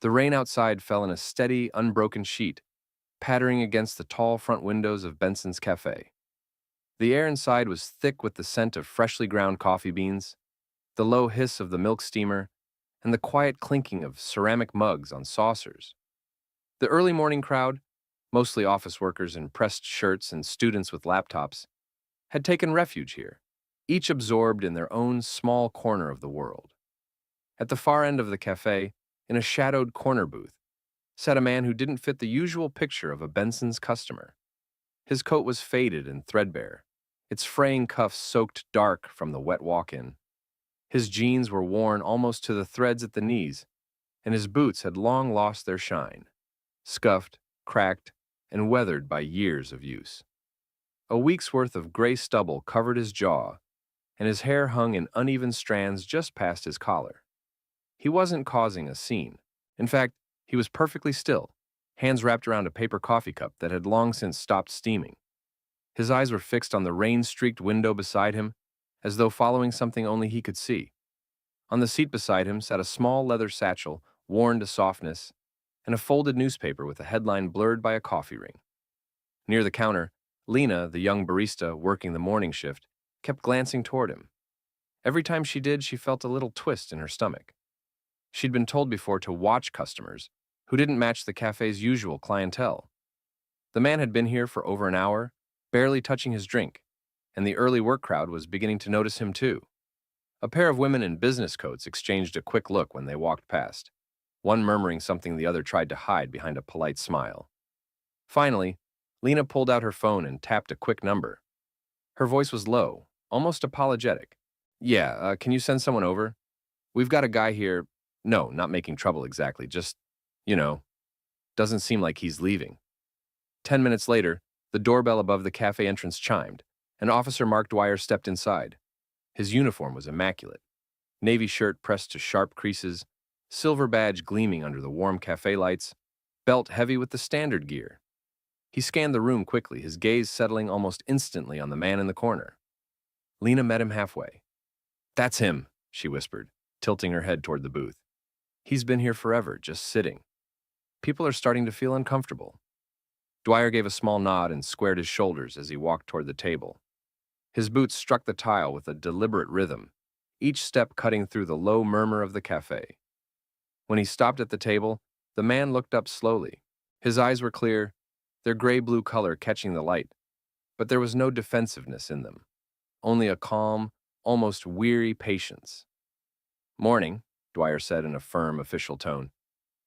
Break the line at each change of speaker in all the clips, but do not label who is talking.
The rain outside fell in a steady, unbroken sheet, pattering against the tall front windows of Benson's Café. The air inside was thick with the scent of freshly ground coffee beans, the low hiss of the milk steamer, and the quiet clinking of ceramic mugs on saucers. The early morning crowd, mostly office workers in pressed shirts and students with laptops, had taken refuge here, each absorbed in their own small corner of the world. At the far end of the cafe, in a shadowed corner booth, sat a man who didn't fit the usual picture of a Benson's customer. His coat was faded and threadbare, its fraying cuffs soaked dark from the wet walk-in. His jeans were worn almost to the threads at the knees, and his boots had long lost their shine, scuffed, cracked, and weathered by years of use. A week's worth of gray stubble covered his jaw, and his hair hung in uneven strands just past his collar. He wasn't causing a scene. In fact, he was perfectly still, hands wrapped around a paper coffee cup that had long since stopped steaming. His eyes were fixed on the rain-streaked window beside him, as though following something only he could see. On the seat beside him sat a small leather satchel, worn to softness, and a folded newspaper with a headline blurred by a coffee ring. Near the counter, Lena, the young barista working the morning shift, kept glancing toward him. Every time she did, she felt a little twist in her stomach. She'd been told before to watch customers who didn't match the cafe's usual clientele. The man had been here for over an hour, barely touching his drink, and the early work crowd was beginning to notice him too. A pair of women in business coats exchanged a quick look when they walked past, one murmuring something the other tried to hide behind a polite smile. Finally, Lena pulled out her phone and tapped a quick number. Her voice was low, almost apologetic. Yeah, can you send someone over? We've got a guy here. No, not making trouble exactly, just, you know, doesn't seem like he's leaving. 10 minutes later, the doorbell above the cafe entrance chimed, and Officer Mark Dwyer stepped inside. His uniform was immaculate. Navy shirt pressed to sharp creases, silver badge gleaming under the warm cafe lights, belt heavy with the standard gear. He scanned the room quickly, his gaze settling almost instantly on the man in the corner. Lena met him halfway. That's him, she whispered, tilting her head toward the booth. He's been here forever, just sitting. People are starting to feel uncomfortable. Dwyer gave a small nod and squared his shoulders as he walked toward the table. His boots struck the tile with a deliberate rhythm, each step cutting through the low murmur of the cafe. When he stopped at the table, the man looked up slowly. His eyes were clear, their gray-blue color catching the light, but there was no defensiveness in them, only a calm, almost weary patience. Morning, Dwyer said in a firm, official tone.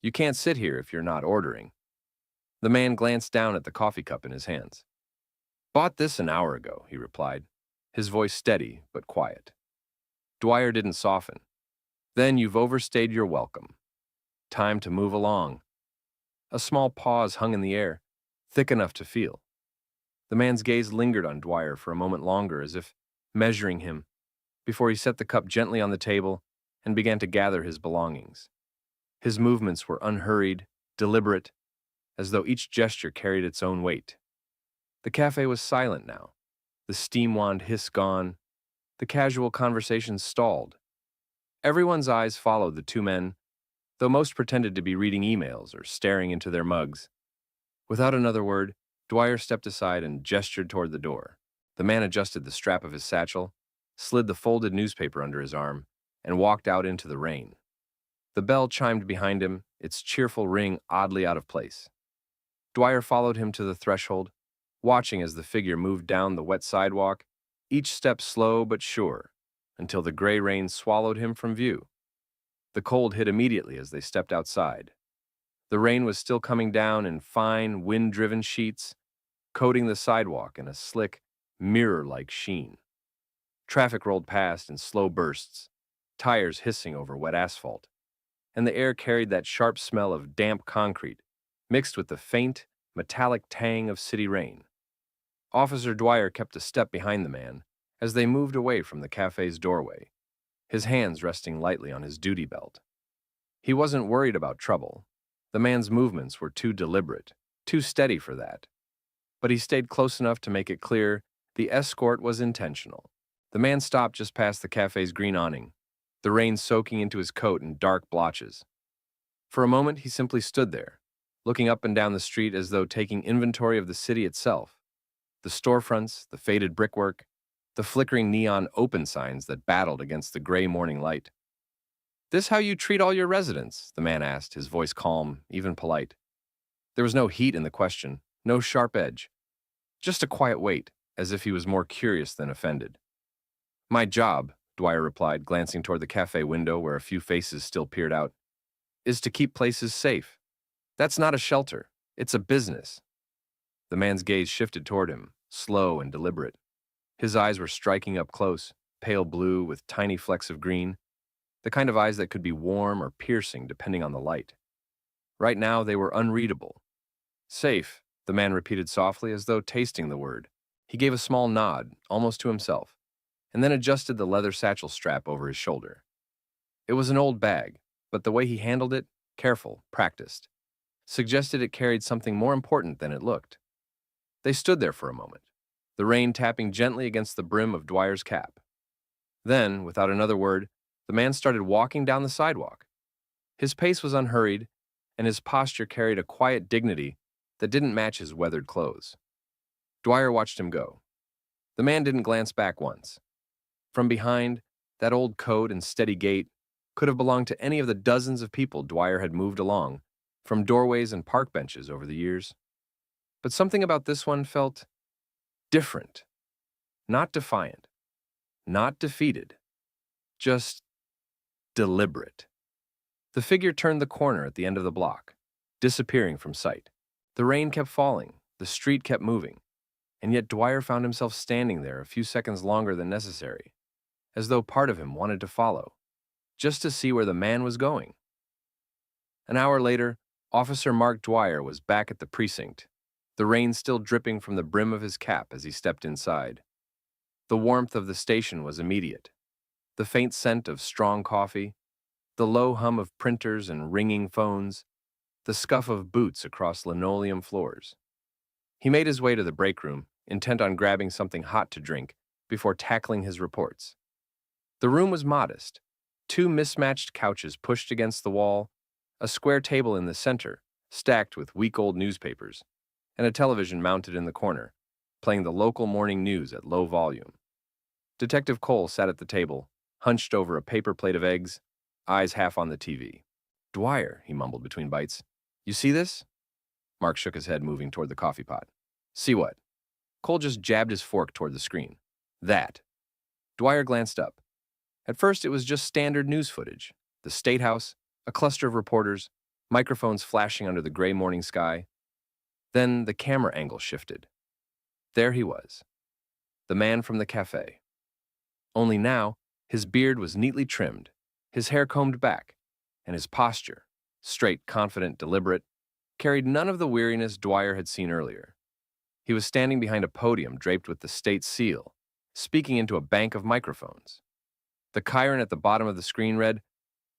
You can't sit here if you're not ordering. The man glanced down at the coffee cup in his hands. Bought this an hour ago, he replied, his voice steady but quiet. Dwyer didn't soften. Then you've overstayed your welcome. Time to move along. A small pause hung in the air, thick enough to feel. The man's gaze lingered on Dwyer for a moment longer, as if measuring him, before he set the cup gently on the table and began to gather his belongings. His movements were unhurried, deliberate, as though each gesture carried its own weight. The cafe was silent now, the steam wand hiss gone, the casual conversation stalled. Everyone's eyes followed the two men, though most pretended to be reading emails or staring into their mugs. Without another word, Dwyer stepped aside and gestured toward the door. The man adjusted the strap of his satchel, slid the folded newspaper under his arm, and walked out into the rain. The bell chimed behind him, its cheerful ring oddly out of place. Dwyer followed him to the threshold, watching as the figure moved down the wet sidewalk, each step slow but sure, until the gray rain swallowed him from view. The cold hit immediately as they stepped outside. The rain was still coming down in fine, wind-driven sheets, coating the sidewalk in a slick, mirror-like sheen. Traffic rolled past in slow bursts, tires hissing over wet asphalt, and the air carried that sharp smell of damp concrete, mixed with the faint, metallic tang of city rain. Officer Dwyer kept a step behind the man as they moved away from the cafe's doorway, his hands resting lightly on his duty belt. He wasn't worried about trouble. The man's movements were too deliberate, too steady for that. But he stayed close enough to make it clear the escort was intentional. The man stopped just past the cafe's green awning, the rain soaking into his coat in dark blotches. For a moment, he simply stood there, looking up and down the street as though taking inventory of the city itself. The storefronts, the faded brickwork, the flickering neon open signs that battled against the gray morning light. "This how you treat all your residents?" the man asked, his voice calm, even polite. There was no heat in the question, no sharp edge, just a quiet weight, as if he was more curious than offended. "My job," Dwyer replied, glancing toward the cafe window where a few faces still peered out, "is to keep places safe. That's not a shelter. It's a business." The man's gaze shifted toward him, slow and deliberate. His eyes were striking up close, pale blue with tiny flecks of green, the kind of eyes that could be warm or piercing depending on the light. Right now, they were unreadable. "Safe," the man repeated softly as though tasting the word. He gave a small nod, almost to himself, and then adjusted the leather satchel strap over his shoulder. It was an old bag, but the way he handled it, careful, practiced, suggested it carried something more important than it looked. They stood there for a moment, the rain tapping gently against the brim of Dwyer's cap. Then, without another word, the man started walking down the sidewalk. His pace was unhurried, and his posture carried a quiet dignity that didn't match his weathered clothes. Dwyer watched him go. The man didn't glance back once. From behind, that old coat and steady gait could have belonged to any of the dozens of people Dwyer had moved along, from doorways and park benches over the years. But something about this one felt different, not defiant, not defeated, just deliberate. The figure turned the corner at the end of the block, disappearing from sight. The rain kept falling, the street kept moving, and yet Dwyer found himself standing there a few seconds longer than necessary, as though part of him wanted to follow, just to see where the man was going. An hour later, Officer Mark Dwyer was back at the precinct, the rain still dripping from the brim of his cap as he stepped inside. The warmth of the station was immediate. The faint scent of strong coffee, the low hum of printers and ringing phones, the scuff of boots across linoleum floors. He made his way to the break room, intent on grabbing something hot to drink before tackling his reports. The room was modest. Two mismatched couches pushed against the wall, a square table in the center, stacked with week-old newspapers, and a television mounted in the corner, playing the local morning news at low volume. Detective Cole sat at the table, hunched over a paper plate of eggs, eyes half on the TV. "Dwyer," he mumbled between bites. "You see this?" Mark shook his head, moving toward the coffee pot. "See what?" Cole just jabbed his fork toward the screen. "That." Dwyer glanced up. At first, it was just standard news footage. The State House, a cluster of reporters, microphones flashing under the gray morning sky. Then the camera angle shifted. There he was, the man from the cafe. Only now, his beard was neatly trimmed, his hair combed back, and his posture, straight, confident, deliberate, carried none of the weariness Dwyer had seen earlier. He was standing behind a podium draped with the state seal, speaking into a bank of microphones. The chyron at the bottom of the screen read,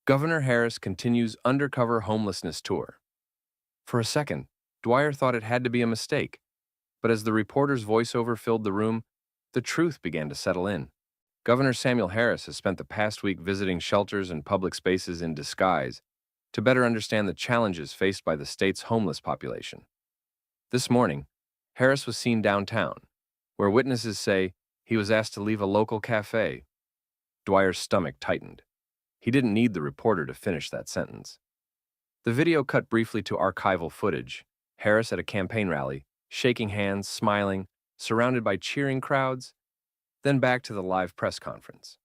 "Governor Harris continues undercover homelessness tour." For a second, Dwyer thought it had to be a mistake, but as the reporter's voiceover filled the room, the truth began to settle in. Governor Samuel Harris has spent the past week visiting shelters and public spaces in disguise to better understand the challenges faced by the state's homeless population. This morning, Harris was seen downtown, where witnesses say he was asked to leave a local cafe. Dwyer's stomach tightened. He didn't need the reporter to finish that sentence. The video cut briefly to archival footage. Harris at a campaign rally, shaking hands, smiling, surrounded by cheering crowds, then back to the live press conference.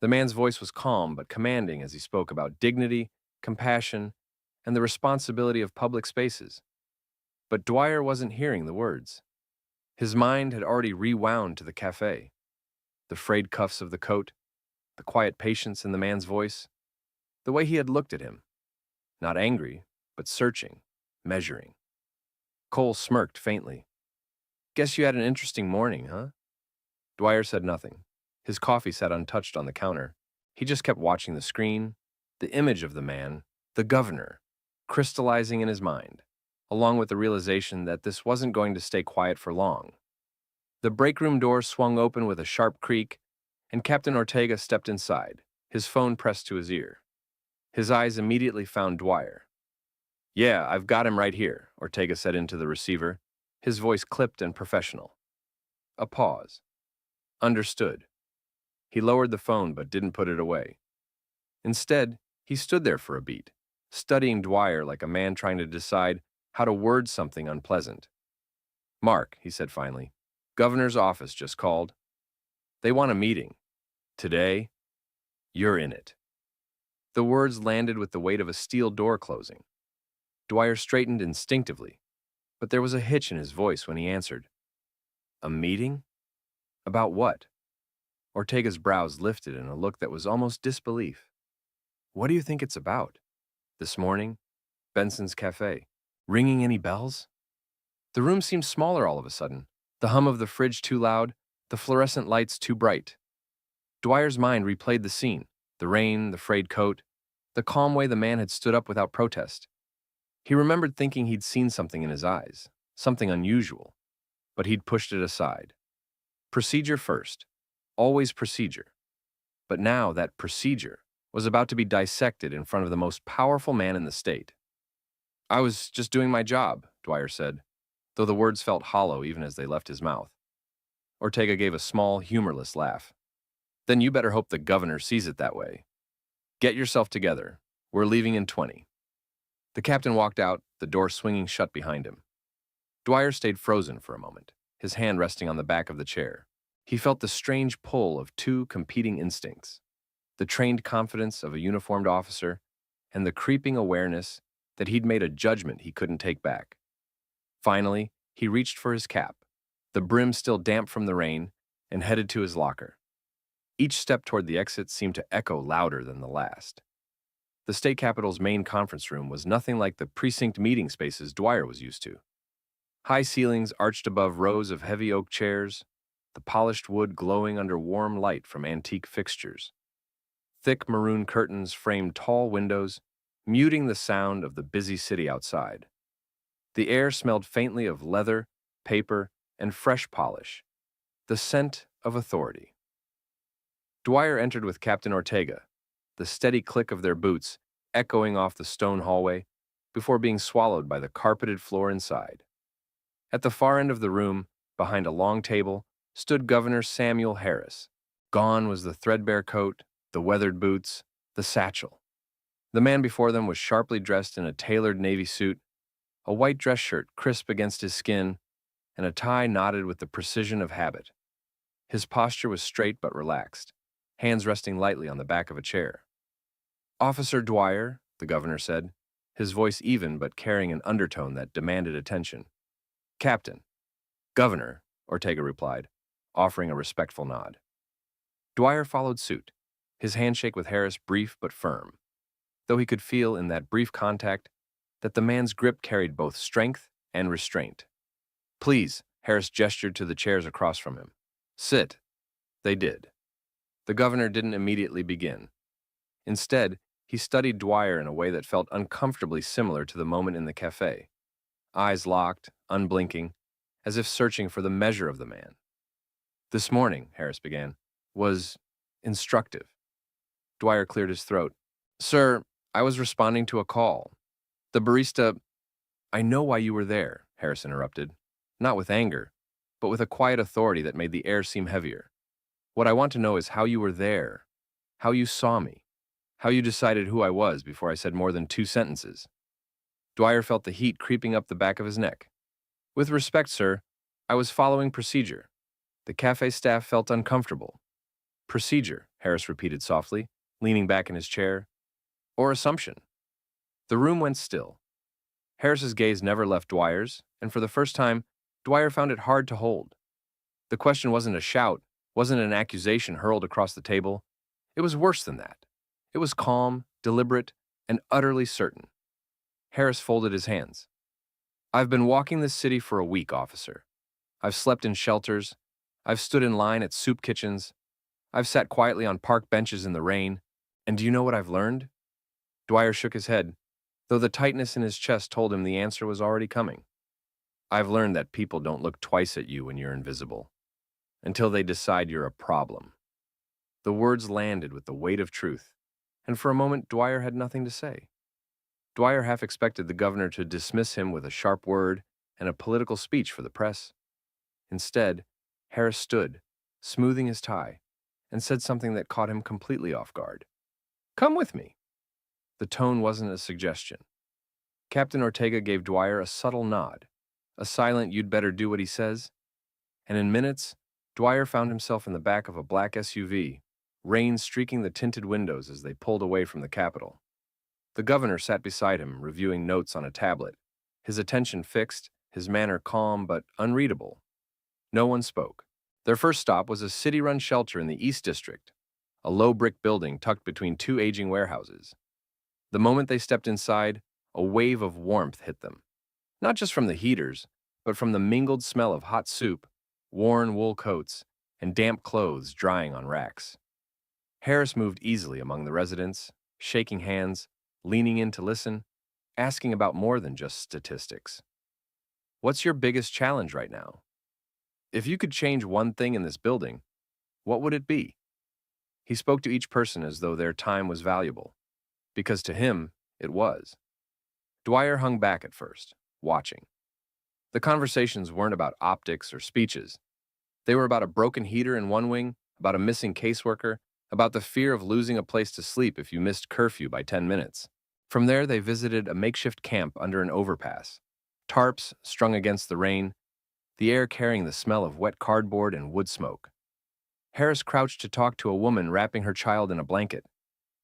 The man's voice was calm but commanding as he spoke about dignity, compassion, and the responsibility of public spaces. But Dwyer wasn't hearing the words. His mind had already rewound to the cafe. The frayed cuffs of the coat, the quiet patience in the man's voice, the way he had looked at him. Not angry, but searching, measuring. Cole smirked faintly. "Guess you had an interesting morning, huh?" Dwyer said nothing. His coffee sat untouched on the counter. He just kept watching the screen, the image of the man, the governor, crystallizing in his mind, along with the realization that this wasn't going to stay quiet for long. The break room door swung open with a sharp creak, and Captain Ortega stepped inside, his phone pressed to his ear. His eyes immediately found Dwyer. "Yeah, I've got him right here," Ortega said into the receiver, his voice clipped and professional. A pause. Understood. He lowered the phone but didn't put it away. Instead, he stood there for a beat, studying Dwyer like a man trying to decide how to word something unpleasant. "Mark," he said finally, "Governor's office just called. They want a meeting. Today, you're in it." The words landed with the weight of a steel door closing. Dwyer straightened instinctively, but there was a hitch in his voice when he answered. "A meeting? About what?" Ortega's brows lifted in a look that was almost disbelief. "What do you think it's about? This morning, Benson's Café. Ringing any bells?" The room seemed smaller all of a sudden, the hum of the fridge too loud, the fluorescent lights too bright. Dwyer's mind replayed the scene, the rain, the frayed coat, the calm way the man had stood up without protest. He remembered thinking he'd seen something in his eyes, something unusual, but he'd pushed it aside. Procedure first, always procedure. But now that procedure was about to be dissected in front of the most powerful man in the state. "I was just doing my job," Dwyer said, though the words felt hollow even as they left his mouth. Ortega gave a small, humorless laugh. "Then you better hope the governor sees it that way. Get yourself together. We're leaving in 20. The captain walked out, the door swinging shut behind him. Dwyer stayed frozen for a moment, his hand resting on the back of the chair. He felt the strange pull of two competing instincts, the trained confidence of a uniformed officer and the creeping awareness that he'd made a judgment he couldn't take back. Finally, he reached for his cap, the brim still damp from the rain, and headed to his locker. Each step toward the exit seemed to echo louder than the last. The state capitol's main conference room was nothing like the precinct meeting spaces Dwyer was used to. High ceilings arched above rows of heavy oak chairs, the polished wood glowing under warm light from antique fixtures. Thick maroon curtains framed tall windows, muting the sound of the busy city outside. The air smelled faintly of leather, paper, and fresh polish, the scent of authority. Dwyer entered with Captain Ortega, the steady click of their boots echoing off the stone hallway before being swallowed by the carpeted floor inside. At the far end of the room, behind a long table, stood Governor Samuel Harris. Gone was the threadbare coat, the weathered boots, the satchel. The man before them was sharply dressed in a tailored navy suit, a white dress shirt crisp against his skin, and a tie knotted with the precision of habit. His posture was straight but relaxed, hands resting lightly on the back of a chair. "Officer Dwyer," the governor said, his voice even but carrying an undertone that demanded attention. "Captain." "Governor," Ortega replied, offering a respectful nod. Dwyer followed suit, his handshake with Harris brief but firm, though he could feel in that brief contact that the man's grip carried both strength and restraint. "Please," Harris gestured to the chairs across from him. "Sit." They did. The governor didn't immediately begin. Instead, he studied Dwyer in a way that felt uncomfortably similar to the moment in the cafe. Eyes locked, unblinking, as if searching for the measure of the man. "This morning," Harris began, "was instructive." Dwyer cleared his throat. "Sir, I was responding to a call. The barista—" "I know why you were there," Harris interrupted, not with anger, but with a quiet authority that made the air seem heavier. "What I want to know is how you were there, how you saw me, how you decided who I was before I said more than 2 sentences." Dwyer felt the heat creeping up the back of his neck. "With respect, sir, I was following procedure. The cafe staff felt uncomfortable." "Procedure," Harris repeated softly, leaning back in his chair. "Or assumption." The room went still. Harris's gaze never left Dwyer's, and for the first time, Dwyer found it hard to hold. The question wasn't a shout, wasn't an accusation hurled across the table. It was worse than that. It was calm, deliberate, and utterly certain. Harris folded his hands. "I've been walking this city for a week, officer. I've slept in shelters. I've stood in line at soup kitchens. I've sat quietly on park benches in the rain. And do you know what I've learned?" Dwyer shook his head, though the tightness in his chest told him the answer was already coming. "I've learned that people don't look twice at you when you're invisible, until they decide you're a problem." The words landed with the weight of truth, and for a moment Dwyer had nothing to say. Dwyer half expected the governor to dismiss him with a sharp word and a political speech for the press. Instead, Harris stood, smoothing his tie, and said something that caught him completely off guard. "Come with me." The tone wasn't a suggestion. Captain Ortega gave Dwyer a subtle nod, a silent "you'd better do what he says," and in minutes, Dwyer found himself in the back of a black SUV, rain streaking the tinted windows as they pulled away from the Capitol. The governor sat beside him, reviewing notes on a tablet, his attention fixed, his manner calm but unreadable. No one spoke. Their first stop was a city-run shelter in the East District, a low brick building tucked between two aging warehouses. The moment they stepped inside, a wave of warmth hit them, not just from the heaters, but from the mingled smell of hot soup, worn wool coats, and damp clothes drying on racks. Harris moved easily among the residents, shaking hands, leaning in to listen, asking about more than just statistics. "What's your biggest challenge right now? If you could change one thing in this building, what would it be?" He spoke to each person as though their time was valuable, because to him, it was. Dwyer hung back at first, watching. The conversations weren't about optics or speeches. They were about a broken heater in one wing, about a missing caseworker, about the fear of losing a place to sleep if you missed curfew by 10 minutes. From there, they visited a makeshift camp under an overpass, tarps strung against the rain, the air carrying the smell of wet cardboard and wood smoke. Harris crouched to talk to a woman wrapping her child in a blanket,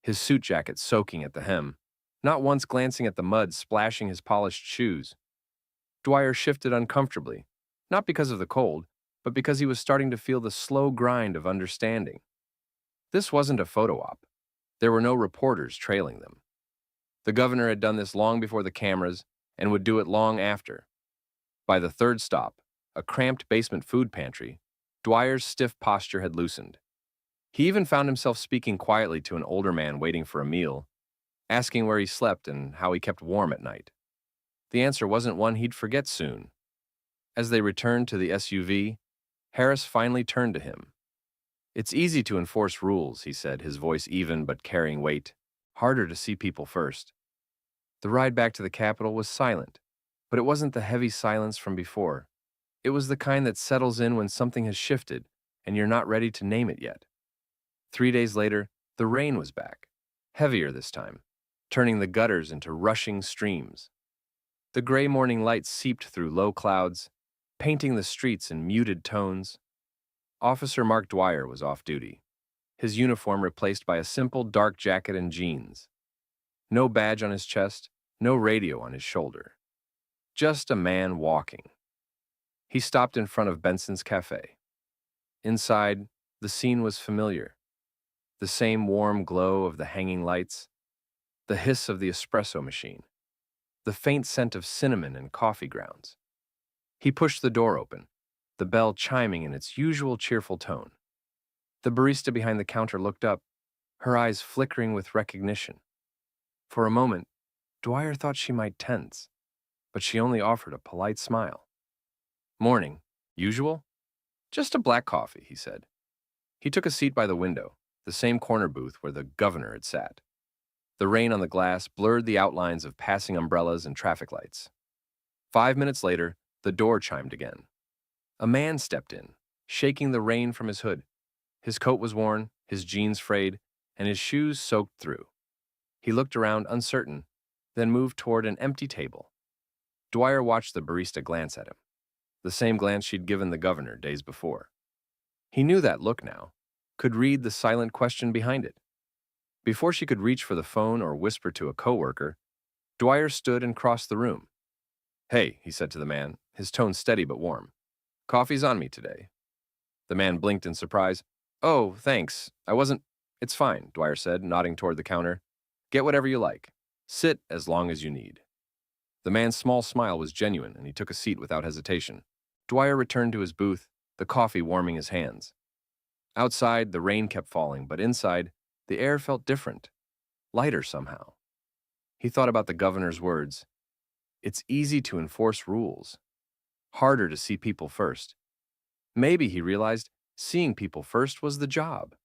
his suit jacket soaking at the hem, not once glancing at the mud splashing his polished shoes. Dwyer shifted uncomfortably, not because of the cold, but because he was starting to feel the slow grind of understanding. This wasn't a photo op. There were no reporters trailing them. The governor had done this long before the cameras and would do it long after. By the third stop, a cramped basement food pantry, Dwyer's stiff posture had loosened. He even found himself speaking quietly to an older man waiting for a meal, asking where he slept and how he kept warm at night. The answer wasn't one he'd forget soon. As they returned to the SUV, Harris finally turned to him. "It's easy to enforce rules," he said, his voice even but carrying weight. "Harder to see people first." The ride back to the Capitol was silent, but it wasn't the heavy silence from before. It was the kind that settles in when something has shifted and you're not ready to name it yet. 3 days later, the rain was back, heavier this time, turning the gutters into rushing streams. The gray morning light seeped through low clouds, painting the streets in muted tones. Officer Mark Dwyer was off duty, his uniform replaced by a simple dark jacket and jeans. No badge on his chest, no radio on his shoulder. Just a man walking. He stopped in front of Benson's Café. Inside, the scene was familiar. The same warm glow of the hanging lights, the hiss of the espresso machine, the faint scent of cinnamon and coffee grounds. He pushed the door open, the bell chiming in its usual cheerful tone. The barista behind the counter looked up, her eyes flickering with recognition. For a moment, Dwyer thought she might tense, but she only offered a polite smile. "Morning. Usual?" "Just a black coffee," he said. He took a seat by the window, the same corner booth where the governor had sat. The rain on the glass blurred the outlines of passing umbrellas and traffic lights. 5 minutes later, the door chimed again. A man stepped in, shaking the rain from his hood. His coat was worn, his jeans frayed, and his shoes soaked through. He looked around uncertain, then moved toward an empty table. Dwyer watched the barista glance at him, the same glance she'd given the governor days before. He knew that look now, could read the silent question behind it. Before she could reach for the phone or whisper to a coworker, Dwyer stood and crossed the room. "Hey," he said to the man, his tone steady but warm. "Coffee's on me today." The man blinked in surprise. "Oh, thanks. It's fine," Dwyer said, nodding toward the counter. "Get whatever you like. Sit as long as you need." The man's small smile was genuine, and he took a seat without hesitation. Dwyer returned to his booth, the coffee warming his hands. Outside, the rain kept falling, but inside, the air felt different, lighter somehow. He thought about the governor's words. It's easy to enforce rules, harder to see people first. Maybe, he realized, seeing people first was the job.